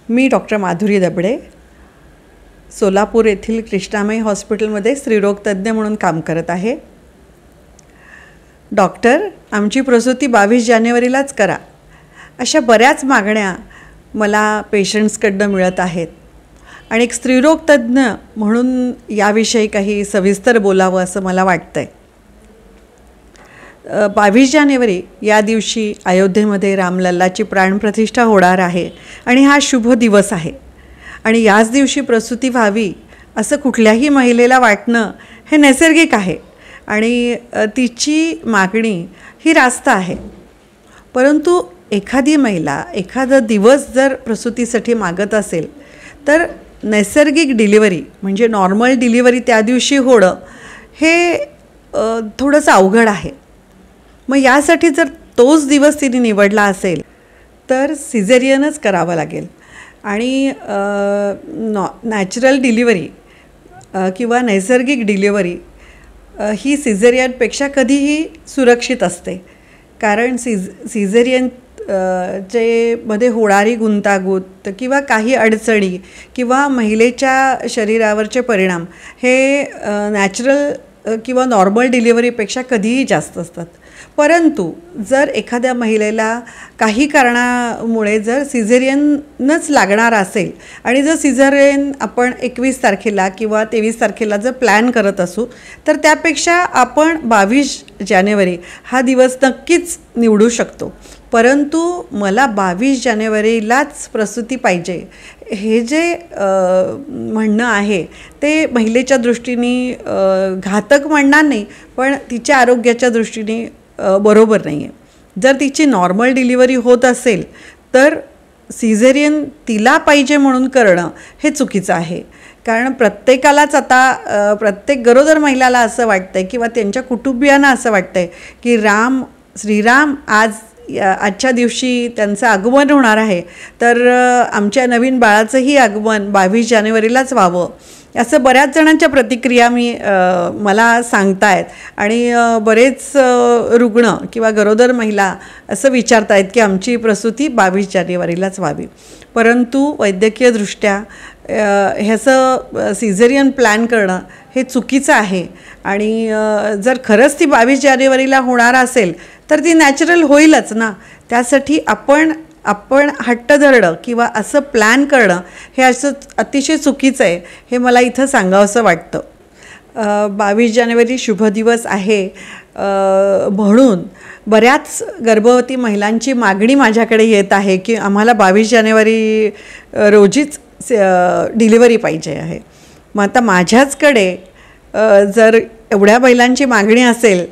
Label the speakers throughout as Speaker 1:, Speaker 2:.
Speaker 1: मी doctor Madhuri Dabade Solapur येथील कृष्णामाई हॉस्पिटलमध्ये स्त्रीरोग तज्ञ म्हणून काम करत आहे. डॉक्टर, आमची प्रसूती 22 जानेवारीलाच करा, अशा बऱ्याच मागण्या मला पेशंट्सकडनं मिळत आहेत आणि एक स्त्रीरोग तज्ञ म्हणून याविषयी काही सविस्तर बोलावं असं मला वाटतं आहे. 22 जानेवारी या दिवशी अयोध्येमध्ये रामलल्लाची प्राणप्रतिष्ठा होणार आहे आणि हा शुभ दिवस आहे आणि याच दिवशी प्रसूती व्हावी असं कुठल्याही महिलेला वाटणं हे नैसर्गिक आहे आणि तिची मागणी ही रास्त आहे. परंतु एखादी महिला एखादा दिवस जर प्रसूतीसाठी मागत असेल तर नैसर्गिक डिलिव्हरी म्हणजे नॉर्मल डिलिव्हरी त्या दिवशी होणं हे थोडंसं अवघड आहे. मग यासाठी जर तोच दिवस तिने निवडला असेल तर सिझेरियनच करावं लागेल आणि नॅचरल डिलिव्हरी किंवा नैसर्गिक डिलिव्हरी ही सिझेरियनपेक्षा कधीही सुरक्षित असते. कारण सिझेरियन चे मध्ये होणारी गुंतागुंत किंवा काही अडचणी किंवा महिलेच्या शरीरावरचे परिणाम हे नॅचरल किंवा नॉर्मल डिलिव्हरीपेक्षा कधीही जास्त असतात. परंतु जर एखाद्या महिलेला काही कारणामुळे जर सिझेरियनच लागणार असेल आणि जर सिझेरियन आपण 21 तारखेला किंवा 23 तारखेला जर प्लॅन करत असू तर त्यापेक्षा आपण 22 जानेवारी हा दिवस नक्कीच निवडू शकतो. परंतु मला 22 जानेवारीलाच प्रसूती पाहिजे हे जे म्हणणं आहे ते महिलेच्या दृष्टीने घातक म्हणणार नाही, पण तिच्या आरोग्याच्या दृष्टीने बरोबर नाही आहे. जर तिची नॉर्मल डिलिव्हरी होत असेल तर सिझेरियन तिला पाहिजे म्हणून करणं हे चुकीचं आहे. कारण प्रत्येकालाच आता प्रत्येक गरोदर महिलाला असं वाटतं आहे किंवा त्यांच्या कुटुंबियांना असं वाटतं आहे की श्रीराम आजच्या दिवशी त्यांचं आगमन होणार आहे तर आमच्या नवीन बाळाचंही आगमन 22 जानेवारीलाच व्हावं, असं बऱ्याच जणांच्या प्रतिक्रिया मला सांगतायत आणि बरेच रुग्ण किंवा गरोदर महिला असं विचारत आहेत की आमची प्रसूती 22 जानेवारीलाच व्हावी. परंतु वैद्यकीयदृष्ट्या ह्याचं सिझेरियन प्लॅन करणं हे चुकीचं आहे आणि जर खरंच ती 22 जानेवारीला होणार असेल तर ती नॅचरल होईलच ना. त्यासाठी आपण हट्ट धरणं किंवा असं प्लॅन करणं हे असं अतिशय चुकीचं आहे हे मला इथं सांगावंसं वाटतं. 22 जानेवारी शुभ दिवस आहे म्हणून बऱ्याच गर्भवती महिलांची मागणी माझ्याकडे येत आहे की आम्हाला 22 जानेवारी रोजीच डिलिव्हरी पाहिजे आहे. मग आता माझ्याचकडे जर एवढ्या महिलांची मागणी असेल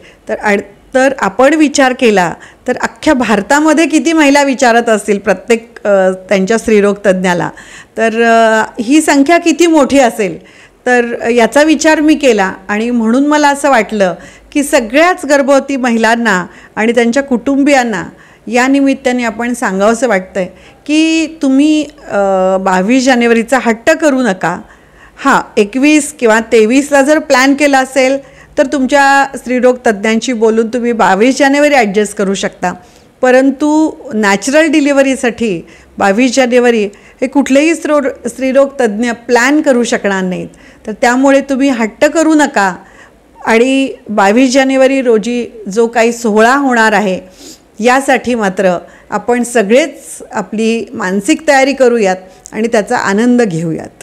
Speaker 1: तर आपण विचार केला तर अख्ख्या भारतामध्ये किती महिला विचारत असतील प्रत्येक त्यांच्या स्त्रीरोग तज्ज्ञाला, तर ही संख्या किती मोठी असेल. तर याचा विचार मी केला आणि म्हणून मला असं वाटलं की सगळ्याच गर्भवती महिलांना आणि त्यांच्या कुटुंबियांना या निमित्ताने आपण सांगावंसं वाटतं आहे की तुम्ही 22 जानेवारीचा हट्ट करू नका. हां, 21 किंवा 23ला जर प्लॅन केला असेल तर तुमच्या स्त्रीरोग तज्ज्ञांशी बोलून तुम्ही 22 जानेवारी ॲडजस्ट करू शकता. परंतु नॅचरल डिलिव्हरीसाठी 22 जानेवारी हे कुठलेही स्त्रीरोग तज्ज्ञ प्लॅन करू शकणार नाहीत. तर त्यामुळे तुम्ही हट्ट करू नका आणि 22 जानेवारी रोजी जो काही सोहळा होणार आहे यासाठी मात्र आपण सगळेच आपली मानसिक तयारी करूयात आणि त्याचा आनंद घेऊयात.